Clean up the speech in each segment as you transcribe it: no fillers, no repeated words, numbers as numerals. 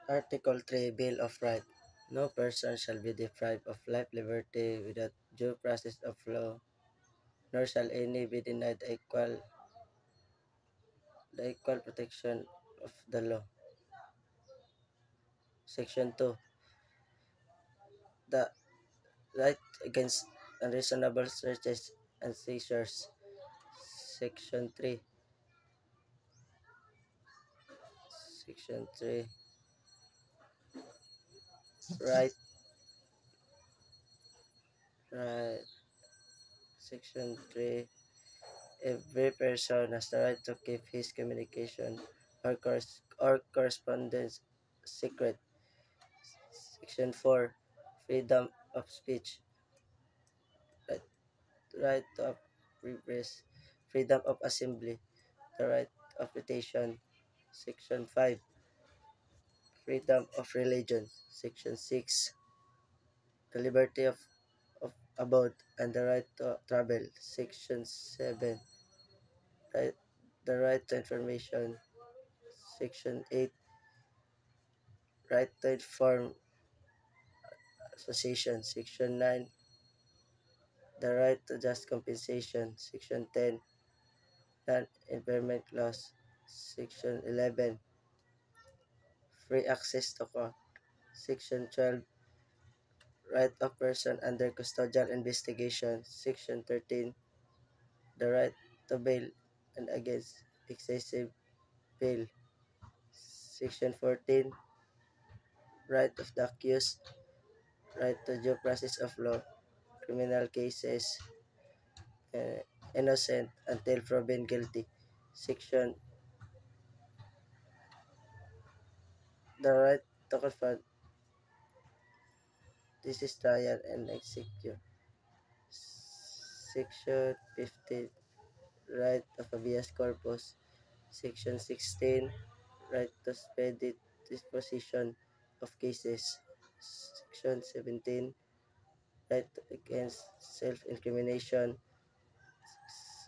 Article 3 Bill of Rights. No person shall be deprived of life, liberty without due process of law, nor shall any be denied the equal protection of the law. Section 2. The right against unreasonable searches and seizures. Section 3. Section 3. Right. Right. Section 3. Every person has the right to keep his communication or correspondence secret. Section 4. Freedom of speech. Right, right of press. Freedom of assembly. The right of petition. Section 5. Freedom of religion. Section 6. The liberty of abode and the right to travel. Section 7. Right, the right to information. Section 8. Right to inform association. Section 9. The right to just compensation. Section 10. Non-impairment clause. Section 11. Free access to court. Section 12. Right of person under custodial investigation. Section 13. The right to bail and against excessive bail. Section 14. Right of the accused. Right to due process of law. Criminal cases. Uh, Innocent until proven guilty. Section the right to confront this is trial and execute. Section 15. Right of habeas corpus. Section 16. Right to speedy disposition of cases. Section 17. Right against self-incrimination.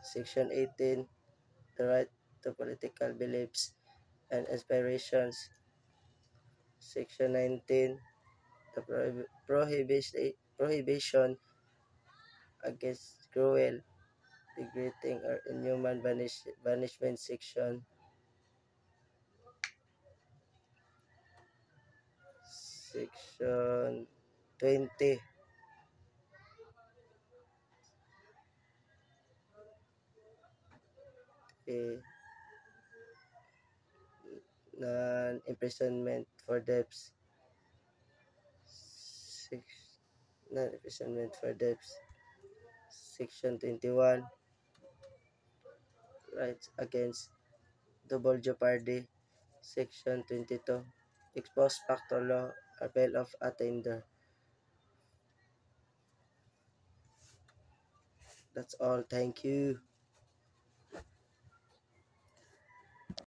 Section 18. The right to political beliefs and aspirations. Section 19. The prohibition against cruel, degrading, or inhuman punishment. Section 20. eh, Non-imprisonment for debts. Six, non-imprisonment for debts. Section 21. Rights against double jeopardy. Section 22. Ex post facto law, appeal of attainder. That's all. Thank you.